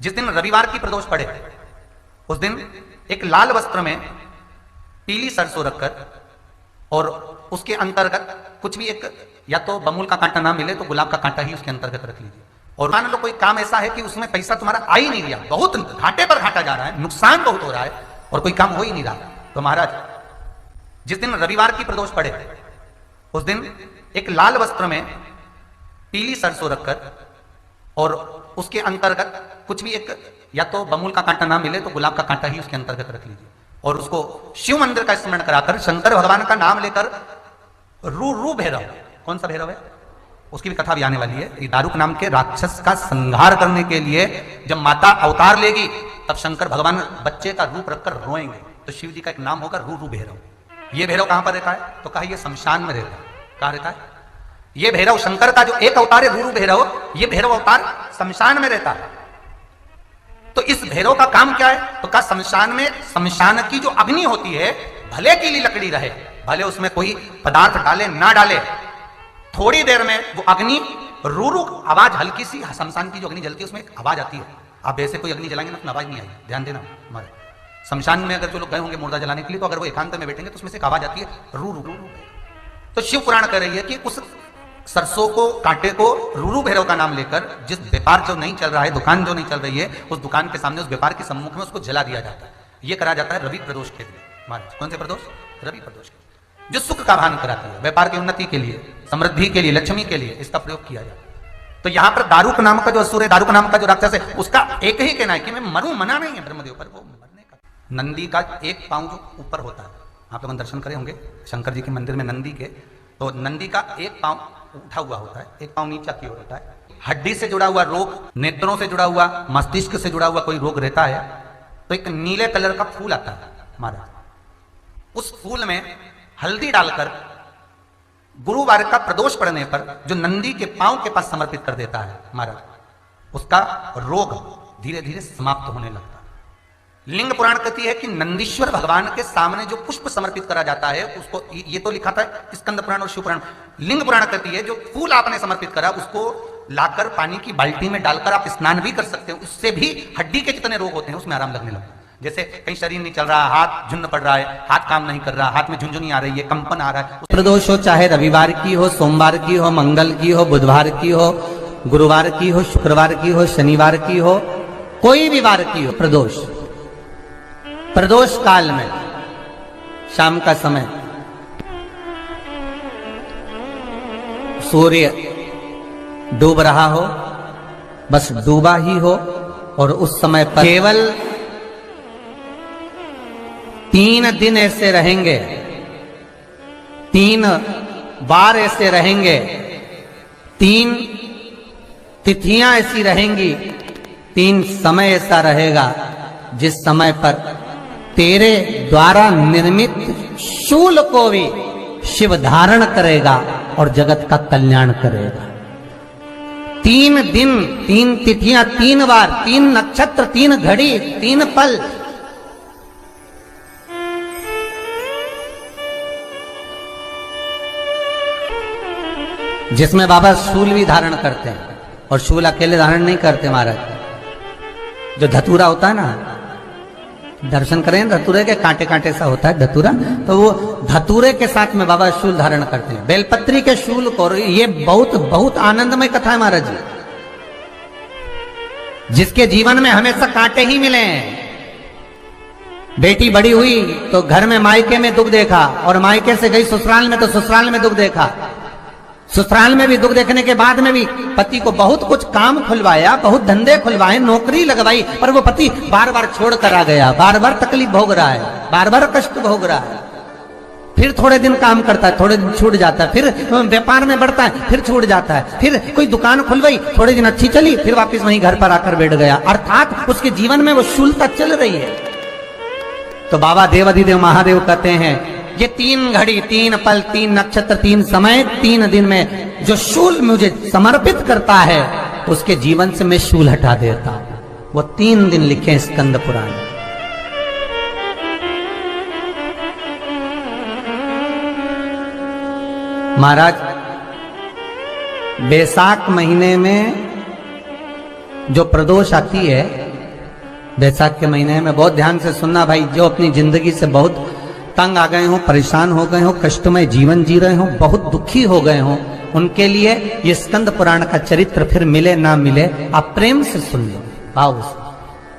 जिस दिन रविवार की प्रदोष पड़े उस दिन एक लाल वस्त्र में पीली सरसों रखकर और उसके अंतर्गत कुछ भी एक, या तो बमूल का कांटा ना मिले तो गुलाब का कांटा ही उसके अंतर्गत रख लीजिए। और मान लो कोई काम ऐसा है कि उसमें पैसा तुम्हारा आ ही नहीं रहा, बहुत घाटे पर घाटा जा रहा है, नुकसान बहुत हो रहा है और कोई काम हो ही नहीं रहा, तो महाराज जिस दिन रविवार की प्रदोष पड़े उस दिन एक लाल वस्त्र में पीली सरसों रखकर और उसके अंतर्गत कुछ भी एक, या तो बमूल का कांटा ना मिले तो गुलाब का कांटा ही उसके अंतर्गत रख लीजिए और उसको शिव मंदिर का स्मरण कराकर शंकर भगवान का नाम लेकर रू रू भैरव, कौन सा भैरव है उसकी भी कथा भी आने वाली है। ये दारुक नाम के राक्षस का संहार करने के लिए जब माता अवतार लेगी तब शंकर भगवान बच्चे का रूप रखकर रोएंगे, तो शिव जी का एक नाम होगा रू रू भैरव। ये भैरव कहां पर रहता है, तो कहा ये शमशान में रहता है। कहां रहता है ये भैरव? शंकर का जो एक अवतार है रू रू भैरव, ये भैरव अवतार शमशान में रहता है। तो इस भैरव का काम क्या है, तो कहा शमशान में, शमशान की जो अग्नि होती है भले गीली लकड़ी रहे, भले उसमें कोई पदार्थ डाले ना डाले, थोड़ी देर में वो अग्नि रू रू आवाज, हल्की सी शमशान की जो अग्नि जलती है उसमें एक आवाज आती है। आप ऐसे कोई अग्नि जलाएंगे ना तो आवाज नहीं आई, ध्यान देना। हमारे शमशान में अगर जो लोग गए होंगे मुर्दा जलाने के लिए, तो अगर वो एकांत में बैठेंगे तो उसमें से एक आवाज आती है रू रू रू रू। तो शिव पुराण कह रही है कि उस सरसों को, कांटे को रू रू भैरव का नाम लेकर जिस व्यापार जो नहीं चल रहा है, दुकान जो नहीं चल रही है, उस दुकान के सामने, उस व्यापार के सम्मुख में उसको जला दिया जाता है। यह करा जाता है रवि प्रदोष के लिए। महाराज कौन से प्रदोष? रवि प्रदोष के, जो सुख का भान कराती है, व्यापार की उन्नति के लिए, समृद्धि के लिए, लक्ष्मी के लिए इसका प्रयोग किया जाता है। तो यहां पर दारुक नाम का जो असुर है, दारुक नाम का जो राक्षस है, उसका एक ही कहना है कि मैं मरूं, मना नहीं है ब्रह्मदेव पर, वो मरने का। नंदी का एक पांव जो ऊपर होता है, आप लोगों ने दर्शन करे होंगे शंकर जी के मंदिर में नंदी के, तो नंदी का एक पांव उठा हुआ होता है, एक पांव नीचा की ओर होता है। हड्डी से जुड़ा हुआ रोग, नेत्रों से जुड़ा हुआ, मस्तिष्क से जुड़ा हुआ कोई रोग रहता है तो एक नीले कलर का फूल आता है महाराज, उस फूल में हल्दी डालकर गुरुवार का प्रदोष पड़ने पर जो नंदी के पांव के पास समर्पित कर देता है महाराज, उसका रोग धीरे धीरे समाप्त होने लगता है। लिंग पुराण कहती है कि नंदीश्वर भगवान के सामने जो पुष्प समर्पित करा जाता है उसको, ये तो लिखा था स्कंद पुराण और शिव पुराण, लिंग पुराण कहती है जो फूल आपने समर्पित करा उसको लाकर पानी की बाल्टी में डालकर आप स्नान भी कर सकते हो, उससे भी हड्डी के जितने रोग होते हैं उसमें आराम लगने लगता है। जैसे कहीं शरीर नहीं चल रहा, हाथ झुन्न पड़ रहा है, हाथ काम नहीं कर रहा, हाथ में झुंझुनी आ रही है, कंपन आ रहा है, प्रदोष हो चाहे रविवार की हो, सोमवार की हो, मंगल की हो, बुधवार की हो, गुरुवार की हो, शुक्रवार की हो, शनिवार की हो, कोई भी वार की हो, प्रदोष काल में शाम का समय सूर्य डूब रहा हो, बस डूबा ही हो, और उस समय पर केवल 3 दिन ऐसे रहेंगे, 3 बार ऐसे रहेंगे, 3 तिथियां ऐसी रहेंगी, 3 समय ऐसा रहेगा जिस समय पर तेरे द्वारा निर्मित शूल को भी शिव धारण करेगा और जगत का कल्याण करेगा। 3 दिन, 3 तिथियां, 3 बार, 3 नक्षत्र, 3 घड़ी, 3 पल, जिसमें बाबा शूल भी धारण करते हैं, और शूल अकेले धारण नहीं करते महाराज। जो धतूरा होता है ना, दर्शन करें धतूरे के, कांटे कांटे सा होता है धतूरा, तो वो धतूरे के साथ में बाबा शूल धारण करते हैं, बेलपत्री के शूल को। ये बहुत बहुत आनंदमय कथा है महाराज जी, जिसके जीवन में हमेशा कांटे ही मिले हैं। बेटी बड़ी हुई तो घर में मायके में दुख देखा, और मायके से गई ससुराल में तो ससुराल में दुख देखा, ससुराल में भी दुख देखने के बाद में भी पति को बहुत कुछ काम खुलवाया, बहुत धंधे खुलवाए, नौकरी लगवाई, पर वो पति बार बार छोड़ कर आ गया, बार बार तकलीफ भोग रहा है, बार बार कष्ट भोग रहा है। फिर थोड़े दिन काम करता है, थोड़े दिन छूट जाता है, फिर व्यापार में बढ़ता है, फिर छूट जाता है, फिर कोई दुकान खुलवाई, थोड़े दिन अच्छी चली, फिर वापस वहीं घर पर आकर बैठ गया, अर्थात उसके जीवन में वो शूलता चल रही है। तो बाबा देवाधिदेव महादेव कहते हैं ये 3 घड़ी, 3 पल, 3 नक्षत्र, 3 समय, 3 दिन में जो शूल मुझे समर्पित करता है उसके जीवन से मैं शूल हटा देता हूं। वो 3 दिन लिखे स्कंद पुराण। महाराज बैसाख महीने में जो प्रदोष आती है बैसाख के महीने में बहुत ध्यान से सुनना भाई, जो अपनी जिंदगी से बहुत तंग आ गए हो, परेशान हो गए हो, कष्टमय जीवन जी रहे हो, बहुत दुखी हो गए हो, उनके लिए ये स्कंद पुराण का चरित्र फिर मिले ना मिले, आप प्रेम से सुन लो भाव से।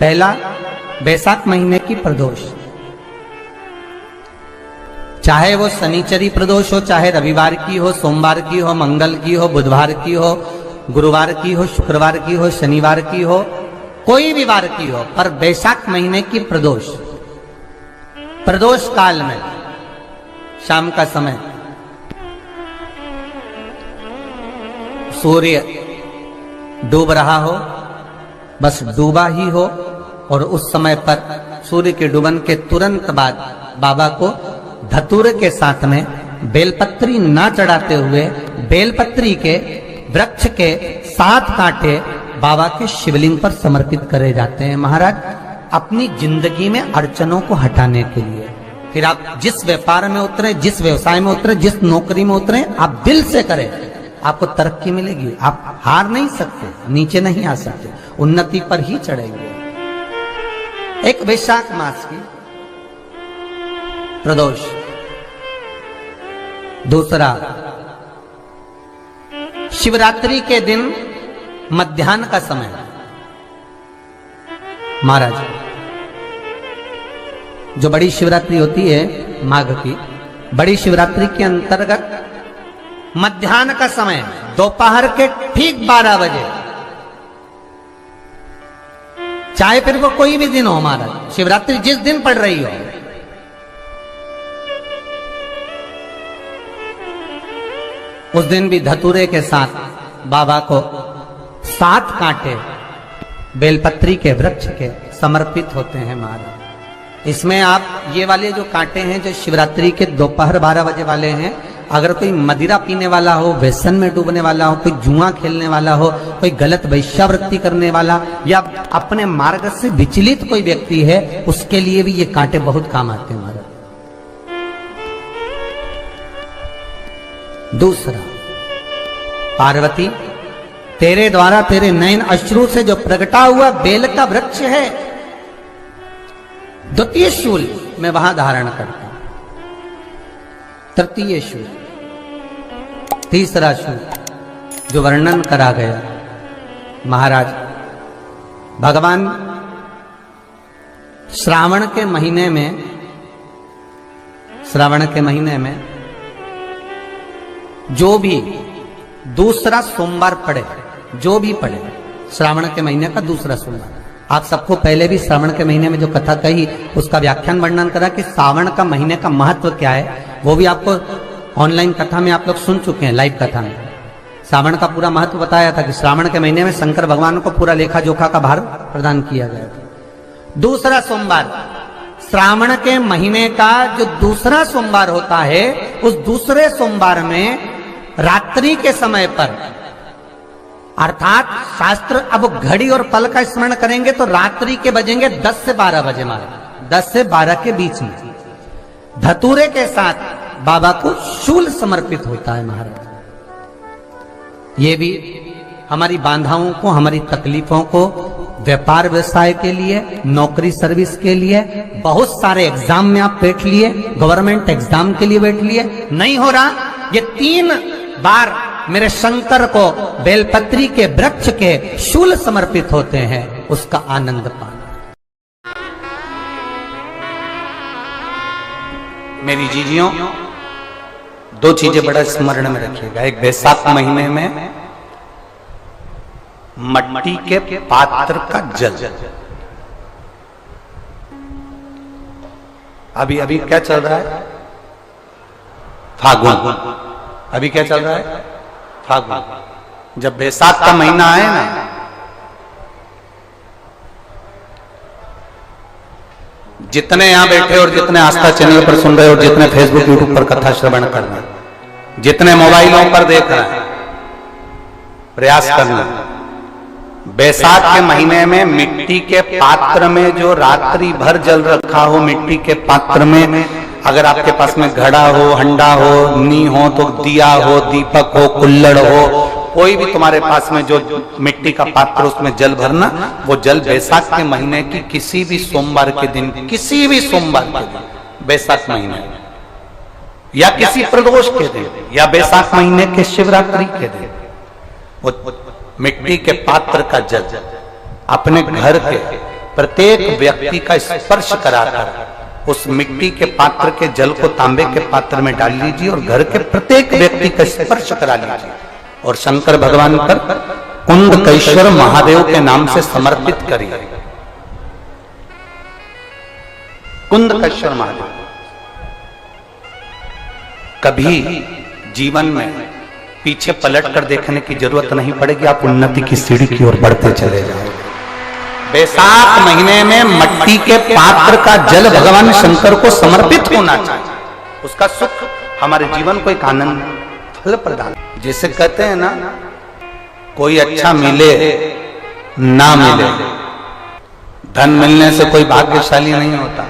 पहला, बैसाख महीने की प्रदोष, चाहे वो शनिचरी प्रदोष हो, चाहे रविवार की हो, सोमवार की हो, मंगल की हो, बुधवार की हो, गुरुवार की हो, शुक्रवार की हो, शनिवार की हो, कोई भी वार की हो, पर बैसाख महीने की प्रदोष, प्रदोष काल में शाम का समय सूर्य डूब रहा हो, बस डूबा ही हो, और उस समय पर सूर्य के डूबन के तुरंत बाद बाबा को धतूरे के साथ में बेलपत्री ना चढ़ाते हुए बेलपत्री के वृक्ष के 7 कांटे बाबा के शिवलिंग पर समर्पित करे जाते हैं महाराज, अपनी जिंदगी में अड़चनों को हटाने के लिए। फिर आप जिस व्यापार में उतरे, जिस व्यवसाय में उतरे, जिस नौकरी में उतरे, आप दिल से करें, आपको तरक्की मिलेगी। आप हार नहीं सकते, नीचे नहीं आ सकते, उन्नति पर ही चढ़ेंगे। एक वैशाख मास की प्रदोष, दूसरा शिवरात्रि के दिन मध्याह्न का समय महाराज, जो बड़ी शिवरात्रि होती है माघ की, बड़ी शिवरात्रि के अंतर्गत मध्याह्न का समय दोपहर के ठीक 12 बजे, चाहे फिर वो कोई भी दिन हो महाराज, शिवरात्रि जिस दिन पड़ रही हो, उस दिन भी धतूरे के साथ बाबा को 7 कांटे बेलपत्री के वृक्ष के समर्पित होते हैं महाराज। इसमें आप ये वाले जो कांटे हैं, जो शिवरात्रि के दोपहर 12 बजे वाले हैं, अगर कोई मदिरा पीने वाला हो, व्यसन में डूबने वाला हो, कोई जुआ खेलने वाला हो, कोई गलत वैश्यावृत्ति करने वाला, या अपने मार्ग से विचलित कोई व्यक्ति है, उसके लिए भी ये कांटे बहुत काम आते हैं महाराज। दूसरा, पार्वती तेरे द्वारा तेरे नयन अश्रु से जो प्रगटा हुआ बेल का वृक्ष है, द्वितीय शूल मैं वहां धारण करता हूं, तृतीय शूल, तीसरा शूल जो वर्णन करा गया महाराज, भगवान श्रावण के महीने में जो भी दूसरा सोमवार पड़े, जो भी पड़े, श्रावण के महीने का दूसरा सोमवार, आप सबको पहले भी श्रावण के महीने में जो कथा कही उसका व्याख्यान वर्णन करा कि श्रावण का महीने का महत्व क्या है, वो भी आपको ऑनलाइन कथा में आप लोग सुन चुके हैं, लाइव कथा में श्रावण का पूरा महत्व बताया था कि श्रावण के महीने में शंकर भगवान को पूरा लेखा जोखा का भार प्रदान किया गया था। दूसरा सोमवार, श्रावण के महीने का जो दूसरा सोमवार होता है, उस दूसरे सोमवार में रात्रि के समय पर, अर्थात शास्त्र अब घड़ी और पल का स्मरण करेंगे तो रात्रि के बजेंगे 10 से 12 बजे मारे, 10 से 12 के बीच में धतूरे के साथ बाबा को शूल समर्पित होता है महाराज। ये भी हमारी बाधाओं को, हमारी तकलीफों को, व्यापार व्यवसाय के लिए, नौकरी सर्विस के लिए, बहुत सारे एग्जाम में आप बैठ लिए, गवर्नमेंट एग्जाम के लिए बैठ लिए, नहीं हो रहा, ये 3 बार मेरे शंकर को बेलपत्री के वृक्ष के शूल समर्पित होते हैं, उसका आनंद पाना। मेरी जीजियों, 2 चीजें बड़ा स्मरण में रखिएगा। एक, बैसाख महीने में मट्टी के पात्र का जल, अभी क्या चल रहा है, फागुन, अभी क्या चल रहा है, फागुन। जब बैसाख का महीना आए ना, जितने यहां बैठे और जितने आस्था चैनल पर सुन रहे और जितने फेसबुक यूट्यूब पर कथा श्रवण कर रहे, जितने मोबाइलों पर देख रहे हैं, प्रयास करना, बैसाख के महीने में मिट्टी के पात्र में जो रात्रि भर जल रखा हो, मिट्टी के पात्र में, अगर आपके पास में घड़ा हो, हंडा हो, नी हो, तो दिया हो, दीपक हो, कुल्लड़ हो, कोई भी तुम्हारे पास में जो मिट्टी का पात्र उसमें जल भरना, वो जल बैसाख के महीने की किसी भी सोमवार के दिन, किसी भी सोमवार के दिन, बैसाख महीने या किसी प्रदोष के दिन या बैसाख महीने के शिवरात्रि के दिन, वो मिट्टी के पात्र का जल अपने घर के प्रत्येक व्यक्ति का स्पर्श कराकर उस मिट्टी के पात्र के जल को तांबे के पात्र में डाल लीजिए और घर के प्रत्येक व्यक्ति का स्पर्श करा लीजिए और शंकर भगवान पर कुंडकेश्वर महादेव के नाम से समर्पित करिए। कुंडकेश्वर महादेव। कभी जीवन में पीछे पलट कर देखने की जरूरत नहीं पड़ेगी, आप उन्नति की सीढ़ी की ओर बढ़ते चले जाओगे। बैसाख महीने में मिट्टी के पात्र का जल भगवान शंकर को समर्पित होना चाहिए, उसका सुख हमारे जीवन को एक आनंद फल प्रदान। जैसे कहते हैं ना, कोई अच्छा मिले ना मिले, धन मिलने से कोई भाग्यशाली नहीं होता।